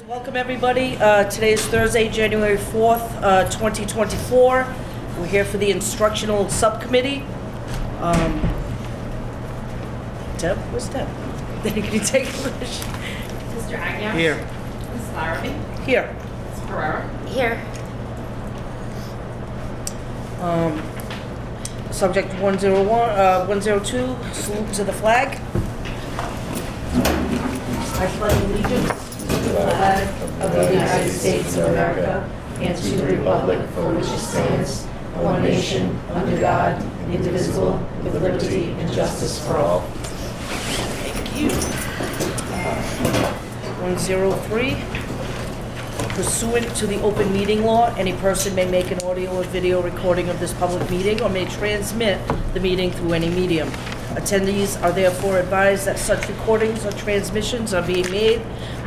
Welcome everybody. Today is Thursday, January 4th, 2024. We're here for the Instructional Subcommittee. Deb, where's Deb? Can you take a question? Mr. Aguirre? Here. Ms. Larrabee? Here. Ms. Pereira? Here. Subject 102, salute to the flag. I pledge allegiance to the flag of the United States of America and to the republic for which it stands, one nation, under God, indivisible, with liberty and justice for all. Thank you. 103. Pursuant to the open meeting law, any person may make an audio or video recording of this public meeting or may transmit the meeting through any medium. Attendees are therefore advised that such recordings or transmissions are being made,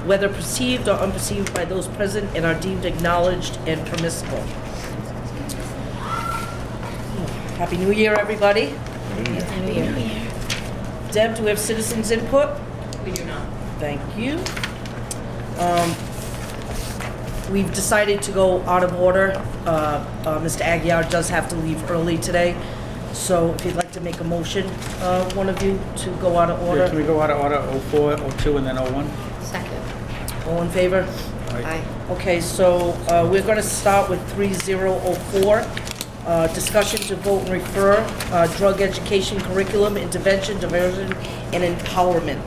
whether perceived or unperceived by those present, and are deemed acknowledged and permissible. Happy New Year, everybody. Happy New Year. Deb, do we have citizens' input? We do not. Thank you. We've decided to go out of order. Mr. Aguirre does have to leave early today. So if you'd like to make a motion, one of you, to go out of order. Can we go out of order 04, 02, and then 01? Second. All in favor? Aye. Okay, so we're going to start with 3004. Discussion to vote and refer drug education curriculum, intervention, diversion, and empowerment.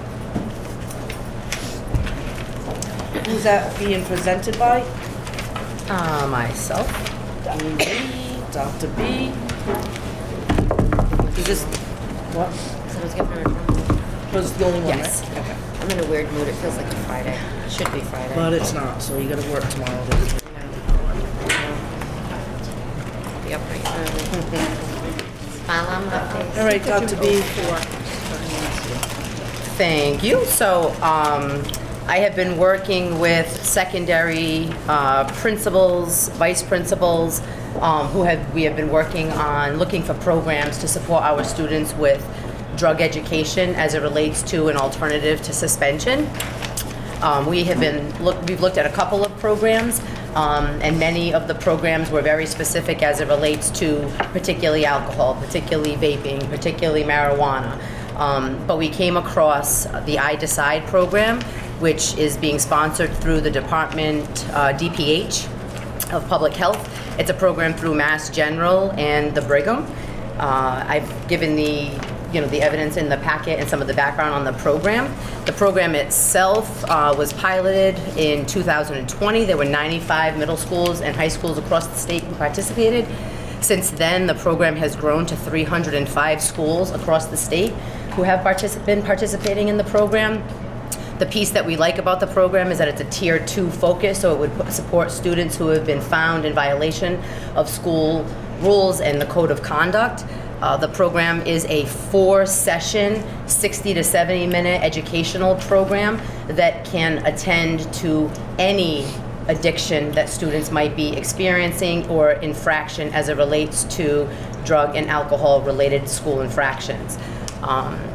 Who's that being presented by? Myself. Dr. B. Is this, what? So I was giving her a drum. Was the only one, Yes. right? Okay. I'm in a weird mood. It feels like a Friday. Should be Friday. But it's not, so you gotta work tomorrow. I'll be up right now. Smile on my face. All right, Dr. B. Thank you. So, I have been working with secondary principals, vice principals, we have been working on looking for programs to support our students with drug education as it relates to an alternative to suspension. We've looked at a couple of programs, and many of the programs were very specific as it relates to particularly alcohol, particularly vaping, particularly marijuana. But we came across the I Decide program, which is being sponsored through the Department DPH of Public Health. It's a program through Mass General and the Brigham. I've given the evidence in the packet and some of the background on the program. The program itself was piloted in 2020. There were 95 middle schools and high schools across the state who participated. Since then, the program has grown to 305 schools across the state who have been participating in the program. The piece that we like about the program is that it's a Tier 2 focus, so it would support students who have been found in violation of school rules and the code of conduct. The program is a 4-session, 60 to 70 minute educational program that can attend to any addiction that students might be experiencing or infraction as it relates to drug and alcohol related school infractions.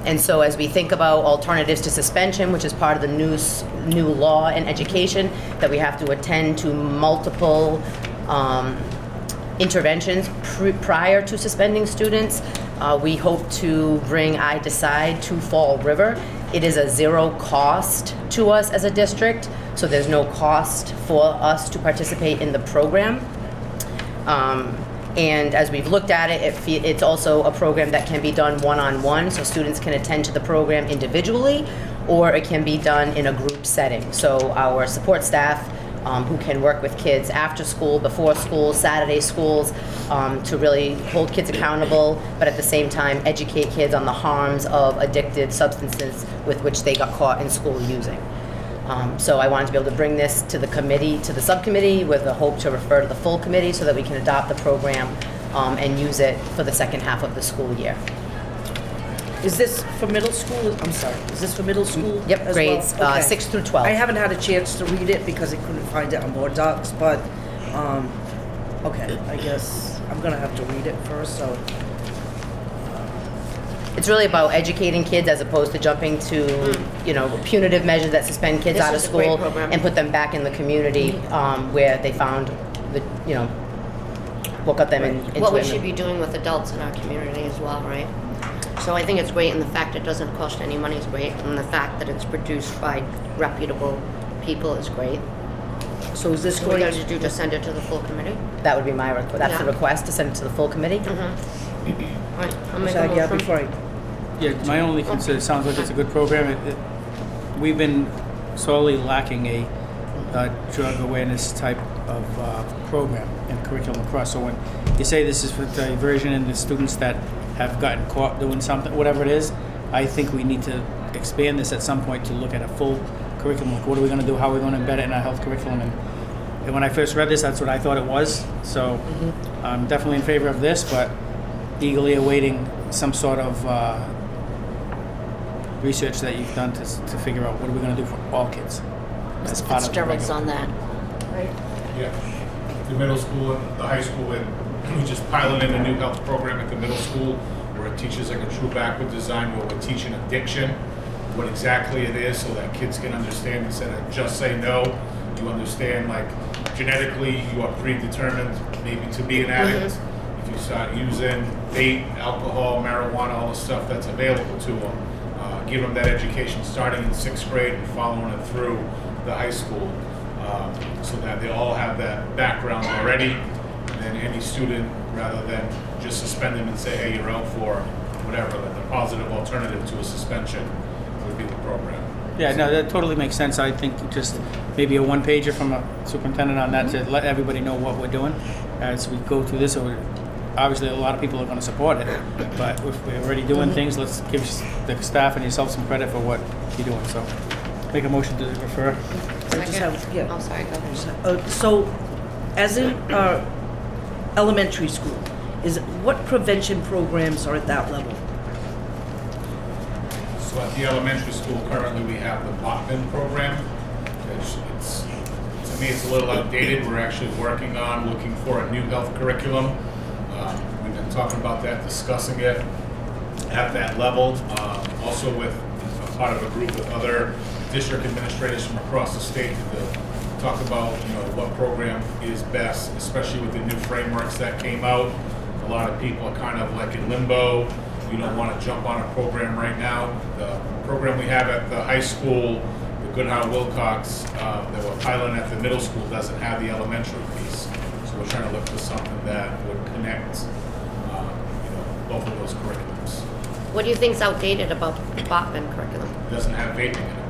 And so as we think about alternatives to suspension, which is part of the new law in education, that we have to attend to multiple interventions prior to suspending students, we hope to bring I Decide to Fall River. It is a zero cost to us as a district, so there's no cost for us to participate in the program. And as we've looked at it, it's also a program that can be done one-on-one, so students can attend to the program individually, or it can be done in a group setting. So our support staff who can work with kids after school, before school, Saturday schools, to really hold kids accountable, but at the same time educate kids on the harms of addictive substances with which they got caught in school using. So I wanted to be able to bring this to the committee, to the subcommittee, with a hope to refer to the full committee so that we can adopt the program and use it for the second half of the school year. Is this for middle school? I'm sorry. Is this for middle school? Yep, as grades well? Okay. 6 through 12. I haven't had a chance to read it because I couldn't find it on board docs, but okay, I guess I'm gonna have to read it first. So It's really about educating kids as opposed to jumping to, you know, punitive measures that suspend kids This out of is a great school program. and put them back in the community where they found the, you know, what got them into What we it. should be doing with adults in our community as well, right? So I think it's great, and the fact it doesn't cost any money is great, and the fact that it's produced by reputable people is great. So is this So we're going going to do, just send it to the full committee? That would be my request. That's the Yeah. request, to send it to the full committee. Right, I'll make a Zach, yeah, motion. before I, Yeah, my only concern, it sounds like it's a good program. We've been sorely lacking a drug awareness type of program and curriculum across. So when you say this is for diversion and the students that have gotten caught doing something, whatever it is, I think we need to expand this at some point to look at a full curriculum. Like, what are we going to do? How are we going to embed it in our health curriculum? And when I first read this, that's what I thought it was. So I'm definitely in favor of this, but eagerly awaiting some sort of research that you've done to figure out what are we going to do for all kids. As part of the Fitzgerald's regular- on that. Yeah, the middle school and the high school, and we just piloted a new health program at the middle school where it teaches like a true backward design where we're teaching addiction, what exactly it is so that kids can understand instead of just say no, you understand like genetically you are predetermined maybe to be an addict. If you start using vape, alcohol, marijuana, all the stuff that's available to them, give them that education starting in 6th grade and following it through the high school. So that they all have that background already, and then any student, rather than just suspend them and say, hey, you're out for whatever, that the positive alternative to a suspension would be the program. Yeah, no, that totally makes sense. I think just maybe a one-pager from a superintendent on that to let everybody know what we're doing as we go through this. Obviously, a lot of people are going to support it, but if we're already doing things, let's give the staff and yourself some credit for what you're doing. So make a motion to refer. I just have, yeah. Oh, sorry, go ahead. So, as in elementary school, what prevention programs are at that level? So at the elementary school, currently we have the Botman program. To me, it's a little outdated. We're actually working on looking for a new health curriculum. We've been talking about that, discussing it at that level. Also with a part of a group with other district administrators from across the state to talk about, what program is best, especially with the new frameworks that came out. A lot of people are kind of like in limbo. You don't want to jump on a program right now. The program we have at the high school, the Goodhart Wilcox, that we're piloting at the middle school doesn't have the elementary piece. So we're trying to look for something that would connect, both of those curriculums. What do you think's outdated about the Botman curriculum? It doesn't have vaping in it.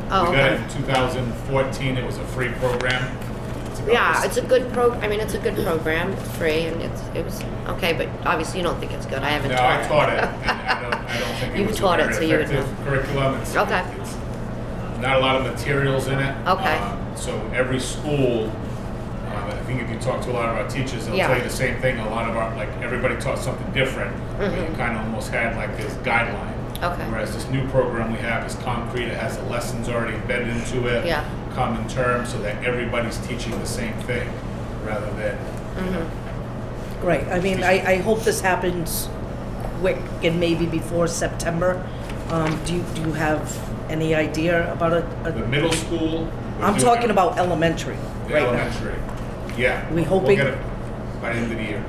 Oh, We got it okay. in 2014. It was a free program. It's about Yeah, this- it's a good it's a good program. It's free, and it was okay. But obviously, you don't think it's good. I haven't No, taught I it. taught it. And I don't think it You've was taught a it, very so you would effective curriculum. It's not a lot of materials in it. Okay. So every school, I think if you talk to a lot of our teachers, they'll Yeah. tell you the same thing. A lot of our, everybody taught something different, but you kind of almost had this guideline. Okay. Whereas this new program we have is concrete. It has the lessons already embedded into it. Yeah. Common terms, so that everybody's teaching the same thing, rather than. Right, I mean, I hope this happens quick and maybe before September. Do you have any idea about The middle school. we're I'm doing talking it. about elementary The right now. elementary. Yeah. We We'll hoping- get it by the end of the year.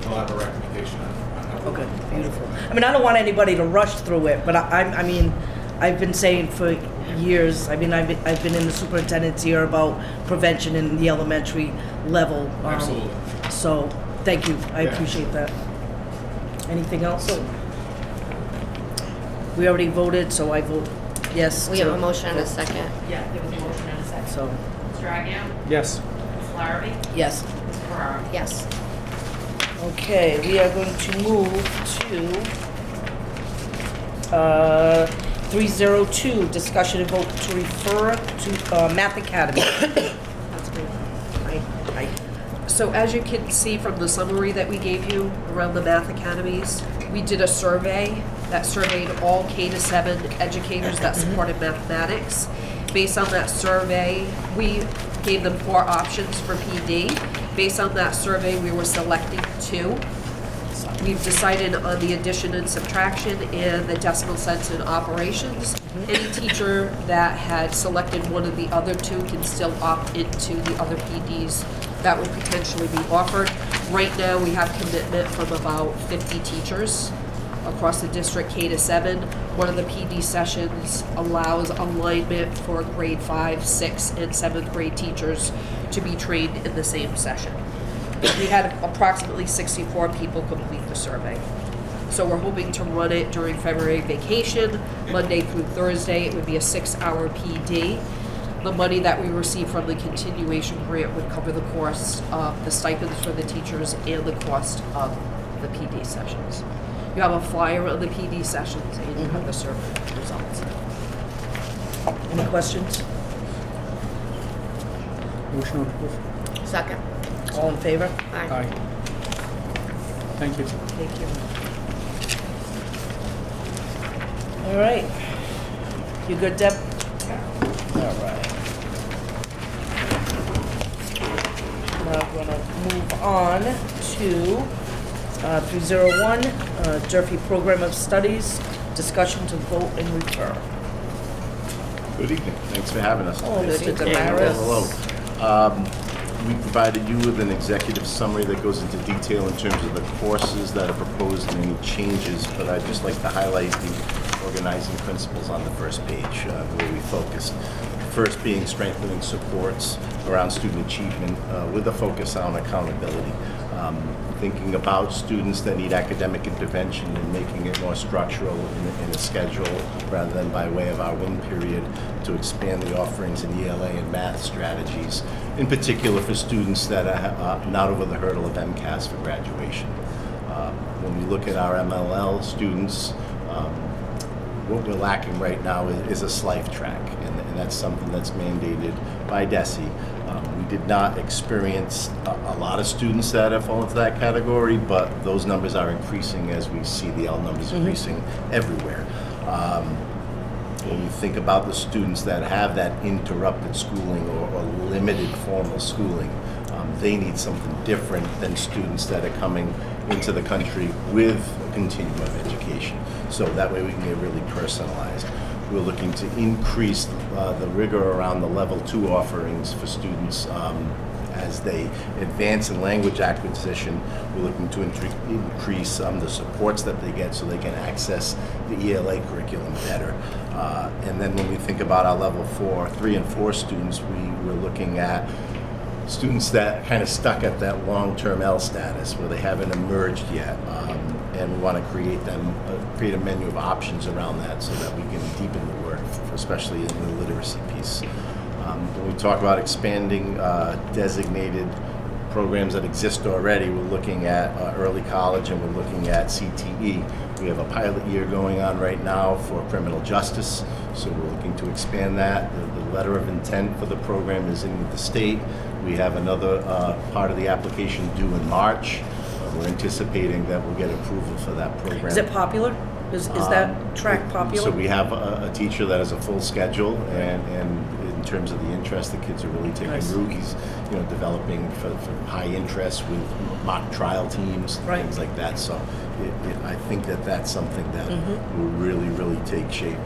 We'll have a recommendation on how. Okay, beautiful. I mean, I don't want anybody to rush through it, but I mean, I've been saying for years, I've been in the superintendent's ear about prevention in the elementary level. Absolutely. So, thank you, I Yeah. appreciate that. Anything else? We already voted, so I vote yes. We have a motion and a second. Yeah, there was a motion and a second. So, Mr. Agia? Yes. Ms. Larrabee? yes. Ms. Ferraro? Yes. Okay, we are going to move to 302, discussion and vote to refer to Math Academy. That's good. Aye. So as you can see from the summary that we gave you around the math academies, we did a survey that surveyed all K-7 educators that supported mathematics. Based on that survey, we gave them 4 options for PD. Based on that survey, we were selecting 2. We've decided on the addition and subtraction and the decimal sense and operations. Any teacher that had selected one of the other two can still opt into the other PDs that would potentially be offered. Right now, we have commitment from about 50 teachers across the district, K to 7. One of the PD sessions allows alignment for grade 5, 6, and 7th grade teachers to be trained in the same session. We had approximately 64 people complete the survey. So we're hoping to run it during February vacation, Monday through Thursday. It would be a 6-hour PD. The money that we receive from the continuation grant would cover the cost of the stipends for the teachers and the cost of the PD sessions. You have a flyer on the PD sessions and you have the survey results. Any questions? Motion to approve. Second. All in favor? Aye. Thank you. Thank you. All right. You good, Deb? All right. Now we're gonna move on to 301, Durfee Program of Studies, discussion to vote and refer. Good evening. Thanks for having us. Oh, today. Mr. Damaris. Hello. We provided you with an executive summary that goes into detail in terms of the courses that are proposed and any changes, but I'd just like to highlight the organizing principles on the first page where we focused. First being strengthening supports around student achievement with a focus on accountability. Thinking about students that need academic intervention and making it more structural in a schedule rather than by way of our win period, to expand the offerings in ELA and math strategies, in particular for students that are not over the hurdle of MCAS for graduation. When we look at our MLL students, what we're lacking right now is a SLIFE track, and that's something that's mandated by DESE. We did not experience a lot of students that have fallen into that category, but those numbers are increasing as we see the L numbers increasing everywhere. When you think about the students that have that interrupted schooling or limited formal schooling, they need something different than students that are coming into the country with a continuum of education. So that way we can get really personalized. We're looking to increase the rigor around the level 2 offerings for students as they advance in language acquisition. We're looking to increase the supports that they get so they can access the ELA curriculum better. And then when we think about our level 3 and 4 students, we're looking at students that kind of stuck at that long-term L status where they haven't emerged yet. And we want to create a menu of options around that so that we can deepen the work, especially in the literacy piece. When we talk about expanding designated programs that exist already, we're looking at early college and we're looking at CTE. We have a pilot year going on right now for criminal justice, so we're looking to expand that. The letter of intent for the program is in with the state. We have another part of the application due in March. We're anticipating that we'll get approval for that program. Is it popular? Is that track popular? So we have a teacher that has a full schedule, and in terms of the interest, the kids are really taking root. He's developing for high interest with mock trial teams, things like that. So I think that's something that will really, really take shape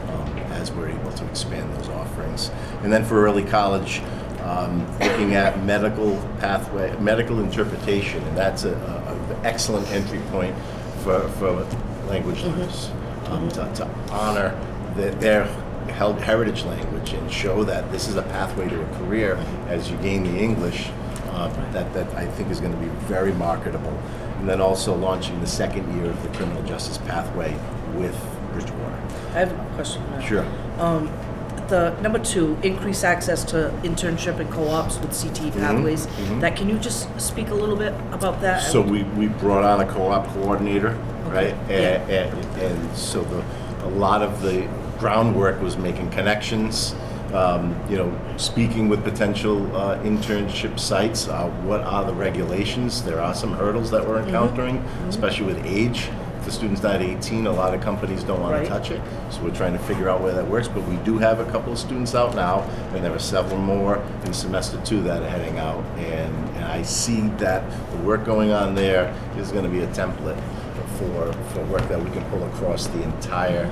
as we're able to expand those offerings. And then for early college, looking at medical pathway, medical interpretation, and that's an excellent entry point for language learners to honor their heritage language and show that this is a pathway to a career as you gain the English. That I think is going to be very marketable. And then also launching the second year of the criminal justice pathway with Bridgewater. I have a question. Sure. The number 2, increase access to internship and co-ops with CTE pathways. That, can you just speak a little bit about that? So we brought on a co-op coordinator, right? And so a lot of the groundwork was making connections, speaking with potential internship sites. What are the regulations? There are some hurdles that we're encountering, especially with age. The student's not 18, a lot of companies don't want to touch it, so we're trying to figure out where that works, but we do have a couple of students out now, and there are several more in semester 2 that are heading out, and I see that the work going on there is going to be a template for work that we can pull across the entire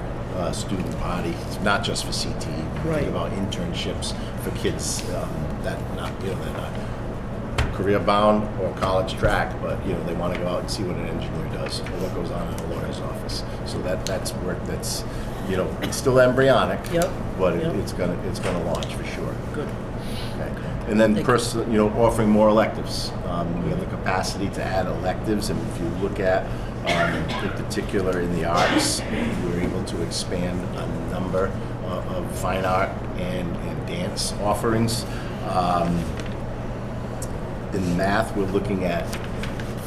student body, not just for CTE. We Right. think about internships for kids that they're not career bound or college track, but they want to go out and see what an engineer does or what goes on in a lawyer's office. So that's work that's it's still embryonic, Yep. but Yep. it's gonna launch for sure. Good. Okay. And then Thank you. offering more electives. We have the capacity to add electives, and if you look at, in particular in the arts, we were able to expand a number of fine art and dance offerings. In math, we're looking at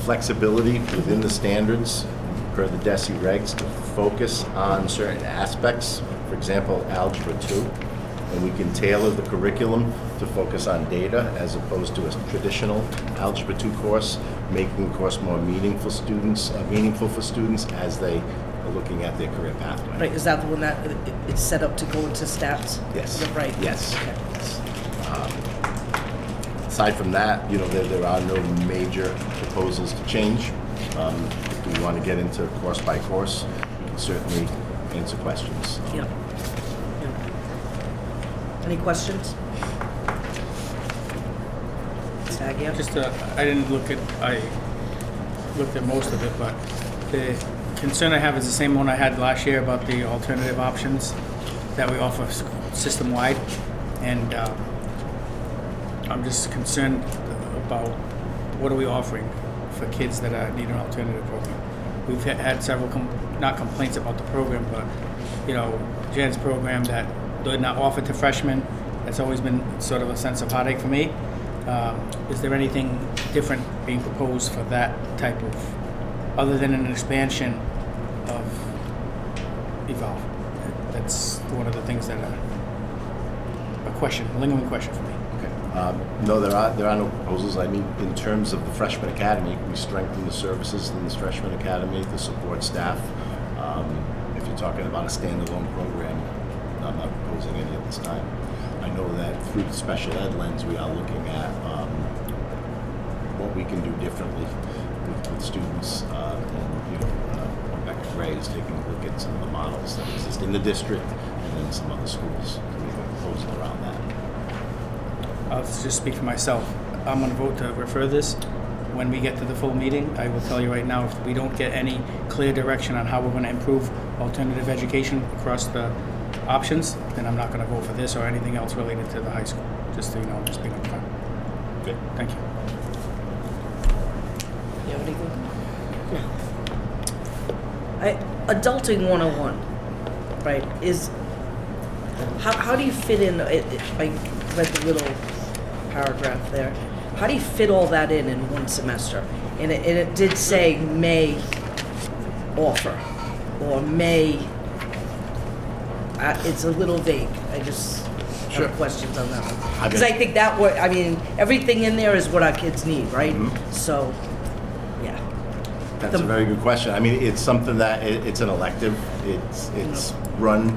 flexibility within the standards per the DESI regs to focus on certain aspects, for example, Algebra 2. And we can tailor the curriculum to focus on data as opposed to a traditional Algebra 2 course, making the course more meaningful for students as they are looking at their career pathway. Right, is that the one that it's set up to go into stats? Yes. Is that right? Yes. Okay. Yes. Aside from that, there are no major proposals to change. If we want to get into course by course, we can certainly answer questions. Yep. Yep. Any questions? Sagia? Just, I looked at most of it, but the concern I have is the same one I had last year about the alternative options that we offer system-wide. And I'm just concerned about what are we offering for kids that need an alternative program. We've had several, not complaints about the program, but, Jen's program that did not offer to freshmen, that's always been sort of a sense of heartache for me. Is there anything different being proposed for that type of, other than an expansion of Evolve? That's one of the things that are a lingering question for me. No, there are no proposals. I mean, in terms of the freshman academy, we strengthen the services in this freshman academy, the support staff. If you're talking about a standalone program, I'm not proposing any at this time. I know that through the special ed lens, we are looking at what we can do differently with students. Rebecca Gray is taking a look at some of the models that exist in the district and in some other schools. We have a proposal around that. I'll just speak for myself. I'm going to vote to refer this. When we get to the full meeting, I will tell you right now, if we don't get any clear direction on how we're going to improve alternative education across the options, then I'm not going to vote for this or anything else related to the high school. Just so you know, I'm just being upfront. Good. Thank you. You have anything? Adulting 101, right, is, how do you fit in, I read the little paragraph there, how do you fit all that in one semester? And it did say may offer, or may, it's a little vague, I just Sure. have questions on that one. I Because mean- I think everything in there is what our kids need, right? Mhm. So, yeah. That's a very good question. I mean, it's something that it's an elective. It's run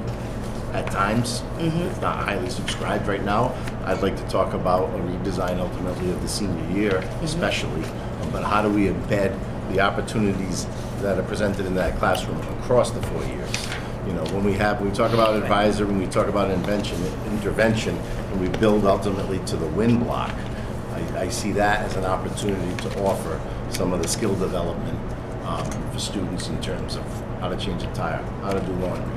at times. It's not highly subscribed right now. I'd like to talk about a redesign ultimately of the senior year, especially. But how do we embed the opportunities that are presented in that classroom across the 4 years? When we talk about advisor, when we talk about intervention, and we build ultimately to the win block, I see that as an opportunity to offer some of the skill development for students in terms of how to change a tire, how to do laundry,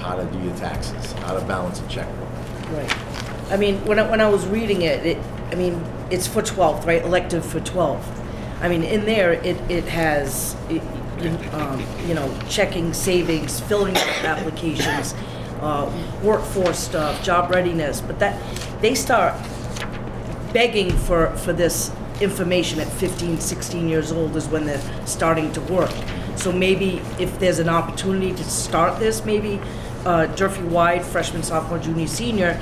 how to do your taxes, how to balance a checkbook. Right. I mean, when I was reading it, it's for 12th, right? Elective for 12th. I mean, in there, it has, checking savings, filling out applications, workforce stuff, job readiness, but that, they start begging for this information at 15, 16 years old is when they're starting to work. So maybe if there's an opportunity to start this, maybe Durfee-wide, freshman, sophomore, junior, senior,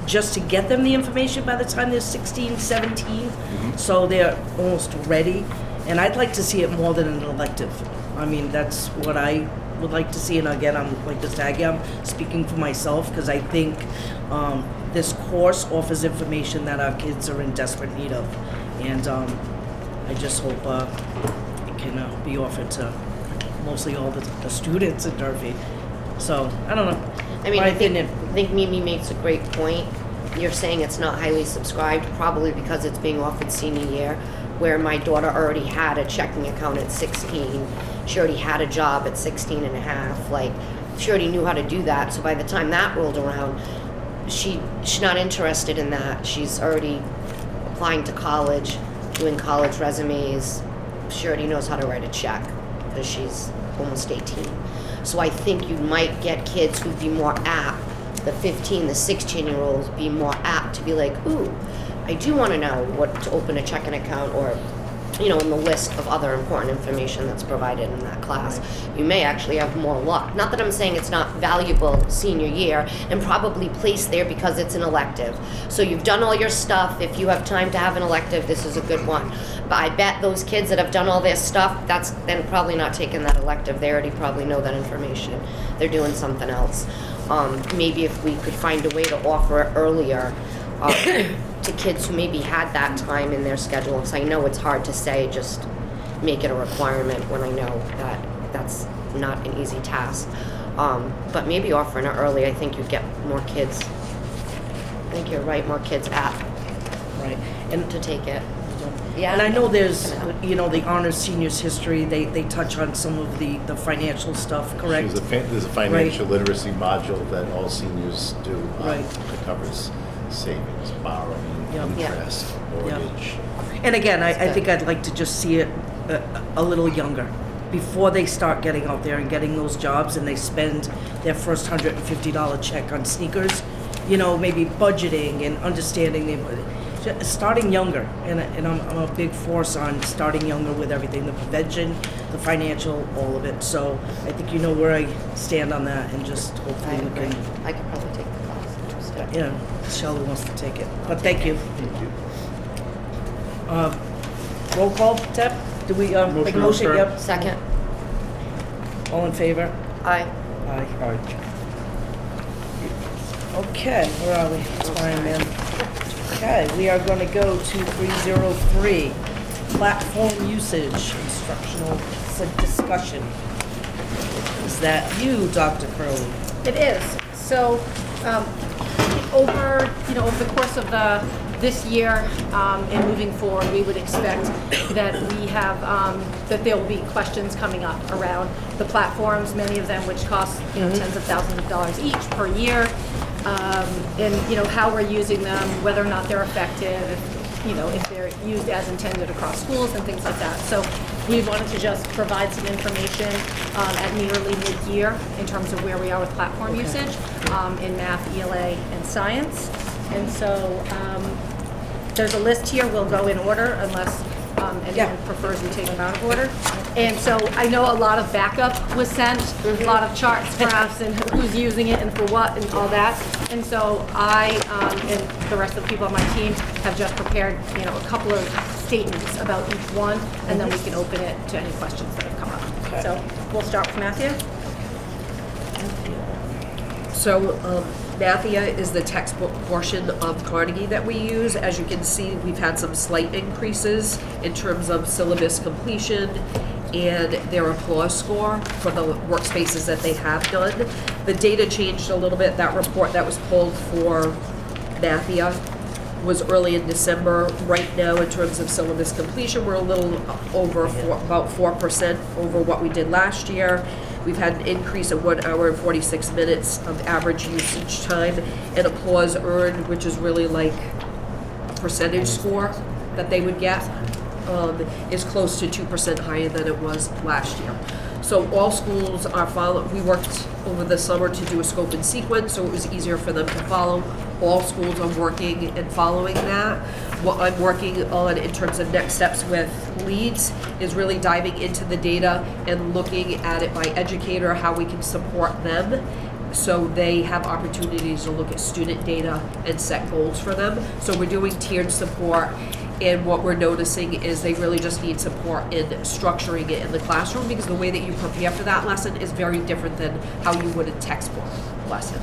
just to get them the information by the time they're 16, 17, so they're almost ready. And I'd like to see it more than an elective. I mean, that's what I would like to see. And again, I'm like the Aggie, I'm speaking for myself because I think this course offers information that our kids are in desperate need of. And I just hope it can be offered to mostly all the students in Durfee. So, I don't know. I mean, My I think opinion. Mimi makes a great point. You're saying it's not highly subscribed, probably because it's being offered senior year, where my daughter already had a checking account at 16. She already had a job at 16 and a half. Like, she already knew how to do that. So by the time that rolled around, she's not interested in that. She's already applying to college, doing college resumes. She already knows how to write a check because she's almost 18. So I think you might get kids who'd be more apt, the 15, the 16-year-olds be more apt to be like, ooh, I do want to know what to open a checking account, or, you know, in the list of other important information that's provided in that class. You may actually have more luck. Not that I'm saying it's not valuable senior year, and probably placed there because it's an elective. So you've done all your stuff. If you have time to have an elective, this is a good one. But I bet those kids that have done all their stuff, that's then probably not taking that elective. They already probably know that information. They're doing something else. Maybe if we could find a way to offer it earlier to kids who maybe had that time in their schedule. Because I know it's hard to say just make it a requirement when I know that that's not an easy task. But maybe offering it early, I think you'd get more kids. I think you're right, more kids apt Right. And to take it. Yeah. And I know there's, you know, the honors seniors history, they touch on some of the financial stuff, correct? There's a financial literacy module that all seniors do. Right. That covers savings, borrowing, Yep. interest, mortgage. And again, I That's think good. I'd like to just see it a little younger, before they start getting out there and getting those jobs and they spend their first $150 check on sneakers, you know, maybe budgeting and understanding starting younger. And I'm a big force on starting younger with everything, the prevention, the financial, all of it. So I think you know where I stand on that, and just I hopefully we agree. can, I could probably take the class. yeah, Shelley wants to take it. But thank you. Thank you. Roll call, Deb? Do we make a Motion, motion? sir. Yep. Second. All in favor? Aye. Aye. Aye. Okay, where are we? It's fine, man. Okay, we are going to go to 303, platform usage, instructional discussion. Is that you, Dr. Crowley? It is. So, over the course of this year and moving forward, we would expect that we have that there will be questions coming up around the platforms, many of them which cost tens of thousands of dollars each per year, and how we're using them, whether or not they're effective, if they're used as intended across schools and things like that. So we wanted to just provide some information at nearly mid-year in terms of where we are with platform usage in math, ELA, and science. And so there's a list here. We'll go in order unless anyone prefers we take them out of order. And so I know a lot of backup was sent, a lot of charts, graphs, and who's using it and for what and all that. And so I and the rest of the people on my team have just prepared, a couple of statements about each one, and then we can open it to any questions that have come up. Okay. So we'll start with Matthew. So Mathia is the textbook portion of Carnegie that we use. As you can see, we've had some slight increases in terms of syllabus completion and their applause score for the workspaces that they have done. The data changed a little bit. That report that was pulled for Mathia was early in December. Right now, in terms of syllabus completion, we're a little over about 4% over what we did last year. We've had an increase of 1 hour and 46 minutes of average usage time, and applause earned, which is really like a percentage score that they would get, is close to 2% higher than it was last year. So all schools are following. We worked over the summer to do a scope and sequence, so it was easier for them to follow. All schools are working and following that. What I'm working on in terms of next steps with leads is really diving into the data and looking at it by educator, how we can support them so they have opportunities to look at student data and set goals for them. So we're doing tiered support, and what we're noticing is they really just need support in structuring it in the classroom, because the way that you prepare for that lesson is very different than how you would a textbook lesson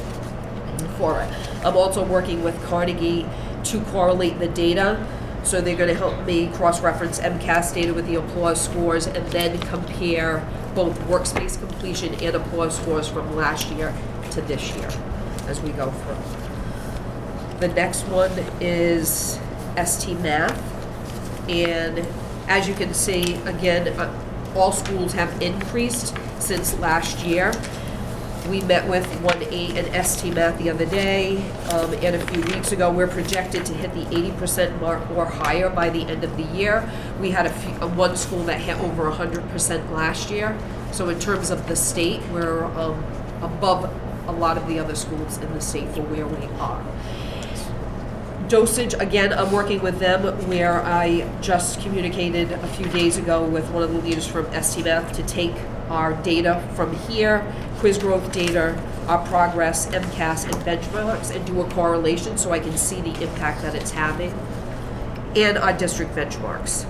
for it. I'm also working with Carnegie to correlate the data. So they're going to help me cross-reference MCAS data with the applause scores and then compare both workspace completion and applause scores from last year to this year as we go through. The next one is ST Math. And as you can see, again, all schools have increased since last year. We met with 1A and ST Math the other day, and a few weeks ago. We're projected to hit the 80% mark or higher by the end of the year. We had one school that hit over 100% last year. So in terms of the state, we're above a lot of the other schools in the state for where we are. Dosage, again, I'm working with them where I just communicated a few days ago with one of the leaders from ST Math to take our data from here, quiz growth data, our progress, MCAS, and benchmarks, and do a correlation so I can see the impact that it's having, and our district benchmarks.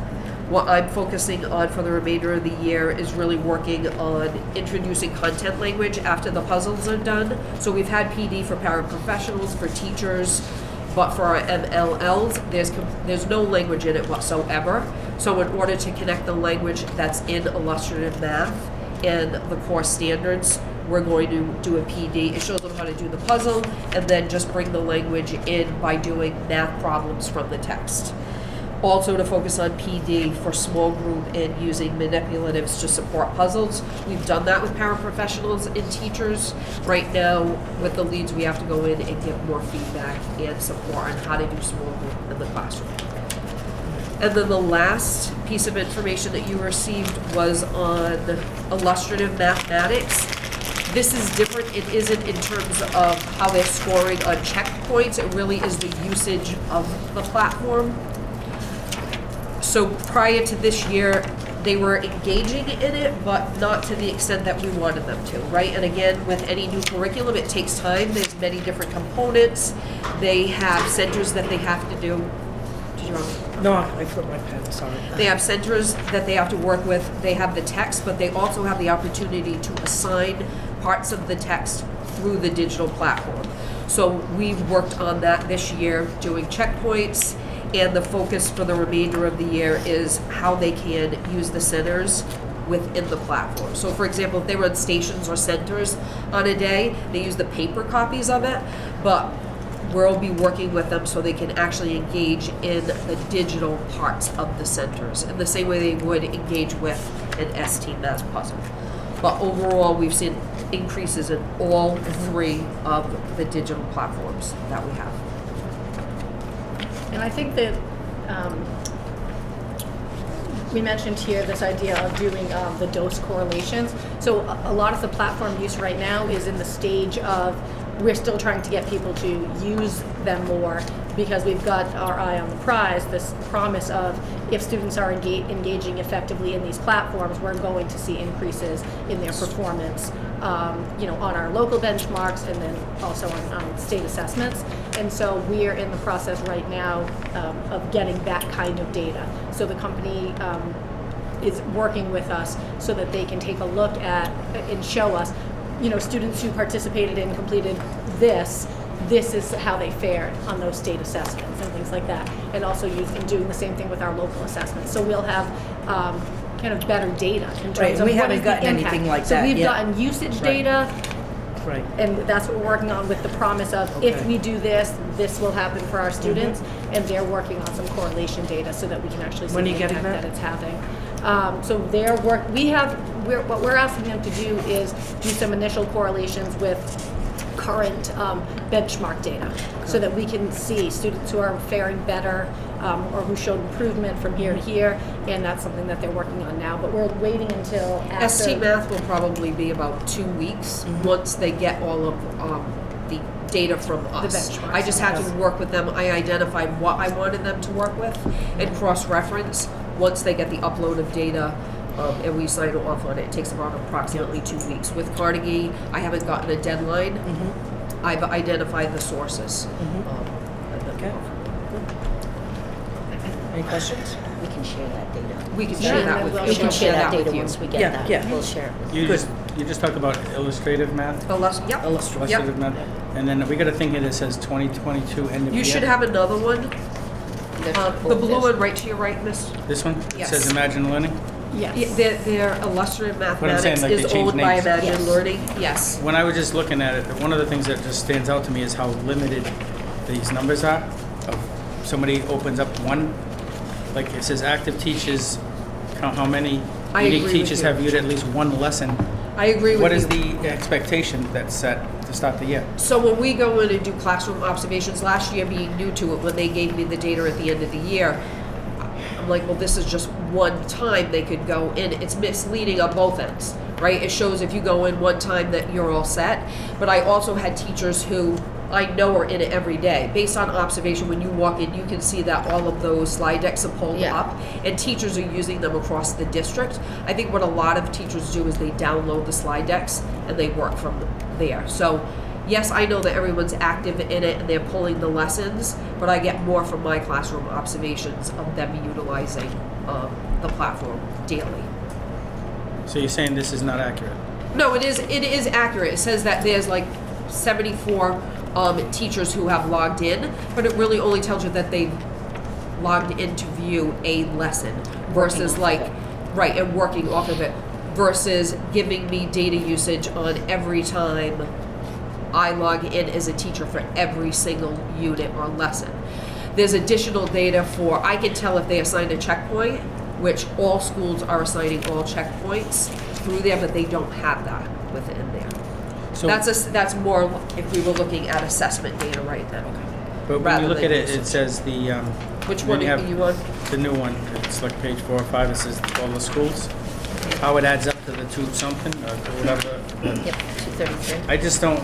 What I'm focusing on for the remainder of the year is really working on introducing content language after the puzzles are done. So we've had PD for paraprofessionals, for teachers, but for our MLLs, there's no language in it whatsoever. So in order to connect the language that's in illustrative math and the core standards, we're going to do a PD. It shows them how to do the puzzle and then just bring the language in by doing math problems from the text. Also to focus on PD for small group and using manipulatives to support puzzles. We've done that with paraprofessionals and teachers. Right now, with the leads, we have to go in and give more feedback and support on how to do small group in the classroom. And then the last piece of information that you received was on illustrative mathematics. This is different. It isn't in terms of how they're scoring on checkpoints. It really is the usage of the platform. So prior to this year, they were engaging in it, but not to the extent that we wanted them to, right? And again, with any new curriculum, it takes time. There's many different components. They have centers that they have to do. Did you want me? No, I flipped my pen, sorry. They have centers that they have to work with. They have the text, but they also have the opportunity to assign parts of the text through the digital platform. So we've worked on that this year, doing checkpoints, and the focus for the remainder of the year is how they can use the centers within the platform. So for example, if they run stations or centers on a day, they use the paper copies of it, but we'll be working with them so they can actually engage in the digital parts of the centers in the same way they would engage with an ST Math puzzle. But overall, we've seen increases in all three of the digital platforms that we have. And I think that we mentioned here this idea of doing the dose correlations. So a lot of the platform use right now is in the stage of we're still trying to get people to use them more because we've got our eye on the prize, this promise of if students are engaging effectively in these platforms, we're going to see increases in their performance, on our local benchmarks and then also on state assessments. And so we're in the process right now of getting that kind of data. So the company is working with us so that they can take a look at and show us, students who participated and completed this is how they fared on those state assessments and things like that. And also doing the same thing with our local assessments. So we'll have kind of better data in terms Right, of we what haven't is the gotten impact. anything like so that we've yet. gotten usage Right. data, Right. and that's what we're working on with the promise of if Okay. we do this will happen for our students. And they're working on some correlation data so that we can actually see When are the you getting impact that? it's having. So their work, what we're asking them to do is do some initial correlations with current benchmark data so that we can see students who are faring better or who showed improvement from here to here, and that's something that they're working on now. But we're waiting until after. ST Math will probably be about 2 weeks once they get all of the data from us. benchmarks. I just had to work with them. I identified what I wanted them to work with and cross-reference. Once they get the upload of data and we sign off on it, it takes about approximately 2 weeks. With Carnegie, I haven't gotten a deadline. I've identified the sources. Okay. Any questions? We can share that data. We can Yeah, share and that then with we'll you. We can share that with data you. once we get Yeah, that. yeah. We'll share it with You just talked about illustrative math, Yep. illustrative math, and then we got a thing here that says 2022 end of year. You should have another one. That's The blue one right to your right, miss. This one? It Yes. says Imagine Learning? Yes. Their illustrative I'm saying, mathematics like, they is change owned by names. Imagine Yes. Learning, yes. When I was just looking at it, one of the things that just stands out to me is how limited these numbers are. Of somebody opens up one, like it says active teachers, count how many I unique agree with teachers you. have viewed at least one lesson. I agree with you. What is the expectation that's set to start the year? So when we go in and do classroom observations, last year being new to it, when they gave me the data at the end of the year, I'm like, well, this is just one time they could go in. It's misleading on both ends, right? It shows if you go in one time that you're all set. But I also had teachers who I know are in it every day. Based on observation, when you walk in, you can see that all of those slide decks are pulled Yeah. up, and teachers are using them across the district. I think what a lot of teachers do is they download the slide decks and they work from there. So yes, I know that everyone's active in it and they're pulling the lessons, but I get more from my classroom observations of them utilizing the platform daily. So you're saying this is not accurate? No, it is accurate. It says that there's like 74 teachers who have logged in, but it really only tells you that they've logged in to view a lesson versus right, and working off of it versus giving me data usage on every time I log in as a teacher for every single unit or lesson. There's additional data for, I can tell if they assigned a checkpoint, which all schools are assigning all checkpoints through there, but they don't have that within there. So, That's more if we were looking at assessment data right now. but when rather you look than at it, it usage. says the, Which then one you are have you on? the new one, it's like page 4 or 5, it says all the schools, how it adds up to the 2 something, or whatever. Yep, 233. I just don't,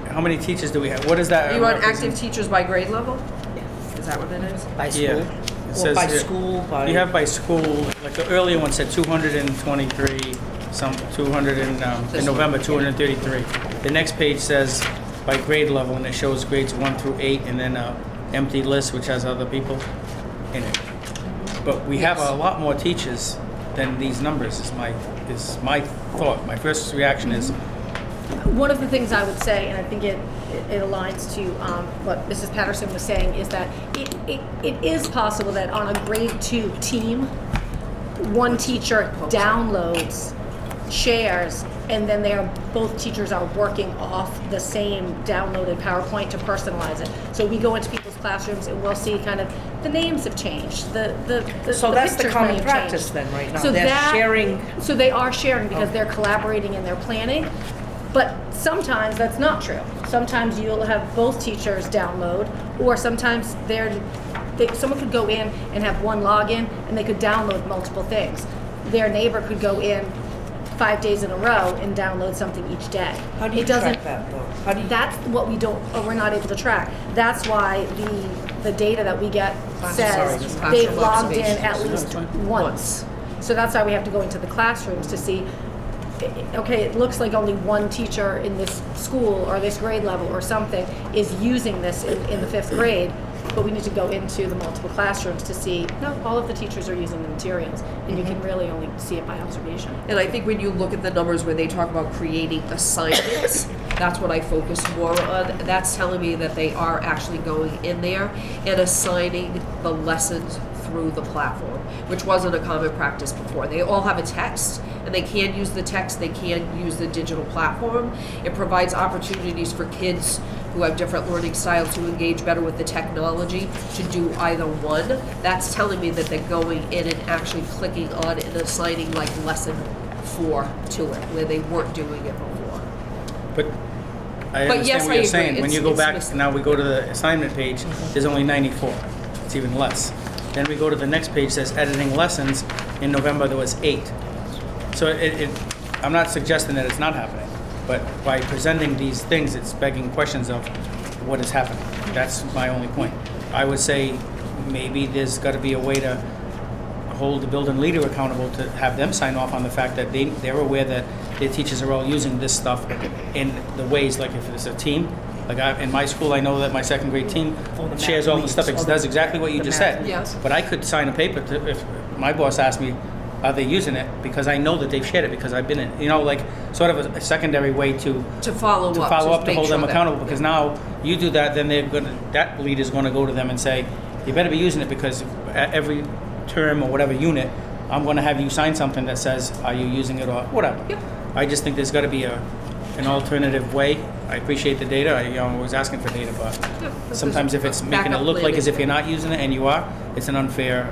how many teachers do we have? What is that? Are you on represent? active teachers by grade level? Is that what it is? By school? Yeah. It Or says by here- school, by? You have by school, like the earlier one said 223, some 200 in November, 233. The next page says by grade level, and it shows grades 1 through 8, and then a empty list which has other people in it. But we have a lot more teachers than these numbers. Is my thought. My first reaction is, One of the things I would say, and I think it aligns to what Mrs. Patterson was saying, is that it is possible that on a grade 2 team, one teacher downloads, shares, and then both teachers are working off the same downloaded PowerPoint to personalize it. So we go into people's classrooms and we'll see kind of the names have changed, So the that's the pictures may common have practice changed. then, right now? So They're that- sharing, So they are sharing because they're collaborating and they're planning. But sometimes that's not true. Sometimes you'll have both teachers download, or sometimes someone could go in and have one login and they could download multiple things. Their neighbor could go in 5 days in a row and download something each day. how do you It doesn't- track that though? How do you? That's what we're not able to track. That's why the data that we get Sorry, says just they've classroom logged in observations. at No, least it's fine. once. So that's why we have to go into the classrooms to see, okay, it looks like only one teacher in this school or this grade level or something is using this in the 5th grade, but we need to go into the multiple classrooms to see, no, all of the teachers are using the materials, and you can really only see it by observation. And I think when you look at the numbers where they talk about creating assignments, that's what I focus more on. That's telling me that they are actually going in there and assigning the lessons through the platform, which wasn't a common practice before. They all have a text, and they can use the text, they can use the digital platform. It provides opportunities for kids who have different learning styles to engage better with the technology to do either one. That's telling me that they're going in and actually clicking on and assigning like lesson 4 to it, where they weren't doing it before. but I But understand yes, what I you're agree. saying. When It's- you go it's back, missing. now we go to the assignment page, there's only 94. It's even less. Then we go to the next page, says editing lessons. In November, there was 8. So I'm not suggesting that it's not happening, but by presenting these things, it's begging questions of what is happening. That's my only point. I would say maybe there's got to be a way to hold the building leader accountable to have them sign off on the fact that they're aware that their teachers are all using this stuff in the ways, like if it's a team. Like in my school, I know that my 2nd grade team shares all the stuff. It does exactly what you just said. Yes. But I could sign a paper if my boss asked me, are they using it? Because I know that they've shared it because I've been in, like sort of a secondary way to Follow up, to make hold sure them that- accountable. Because now you do that, then that leader's going to go to them and say, you better be using it because every term or whatever unit, I'm going to have you sign something that says, are you using it or whatever. Yep. I just think there's got to be an alternative way. I appreciate the data. I was asking for data, but sometimes if it's making it look like as if you're not using it and you are, it's an unfair.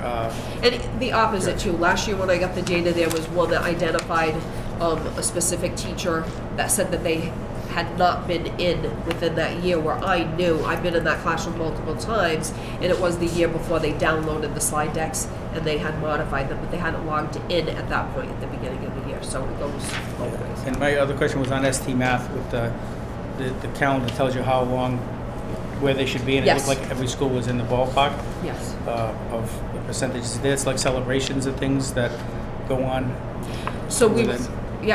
And the opposite too. Last year when I got the data, there was one that identified a specific teacher that said that they had not been in within that year, where I knew I've been in that classroom multiple times, and it was the year before they downloaded the slide decks and they had modified them, but they hadn't logged in at that point at the beginning of the year. So it goes both ways. And my other question was on ST Math with the calendar tells you how long, where they should be, and Yes. it looked like every school was in the ballpark Yes. of the percentages. There's like celebrations of things that go on. So we with it.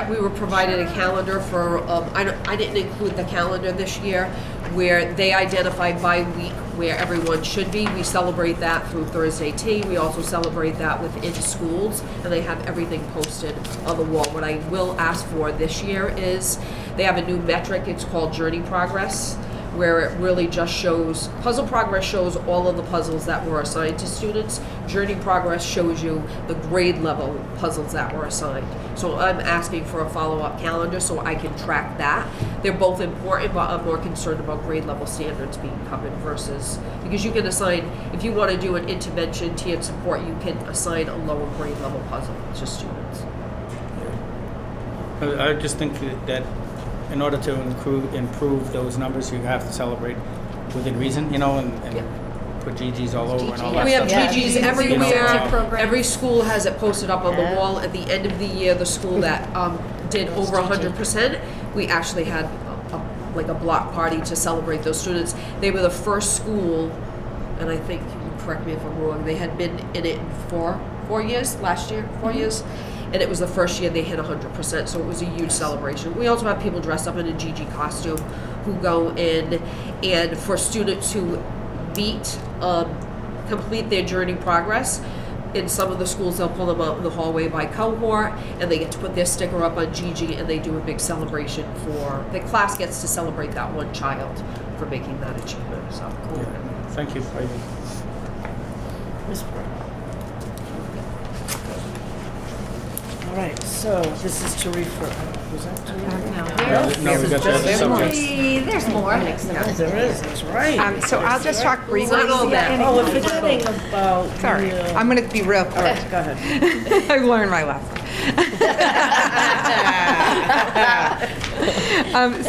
we were provided a calendar for, I didn't include the calendar this year, where they identified by week where everyone should be. We celebrate that through Thursday Tea. We also celebrate that within schools, and they have everything posted on the wall. What I will ask for this year is, they have a new metric, it's called Journey Progress, where it really just shows, Puzzle Progress shows all of the puzzles that were assigned to students. Journey Progress shows you the grade level puzzles that were assigned. So I'm asking for a follow-up calendar so I can track that. They're both important, but I'm more concerned about grade level standards being covered versus, because you can assign, if you want to do an intervention tiered support, you can assign a lower grade level puzzle to students. I just think that in order to improve those numbers, you have to celebrate within reason, and put GGs all over and all that We have stuff. GGs You everywhere. know, Every school has it posted up on the wall. At the end of the year, the school that did over 100%, we actually had like a block party to celebrate those students. They were the first school, and I think, you can correct me if I'm wrong, they had been in it in four years, last year, 4 years. And it was the first year they hit 100%, so it was a huge celebration. We also have people dressed up in a GG costume who go in, and for students who complete their journey progress, in some of the schools they'll pull them out in the hallway by cohort, and they get to put their sticker up on GG, and they do a big celebration for, the class gets to celebrate that one child for making that achievement, so. Yeah. Thank you, Ivy. Ms. Brown. All right, so this is to refer, was that to refer? No, we got the other subjects. There's more. There is, that's right. So I'll just talk briefly. Not all that. Oh, we're forgetting about. Sorry, the, I'm going to be real quick. All right, go ahead. I've learned my lesson.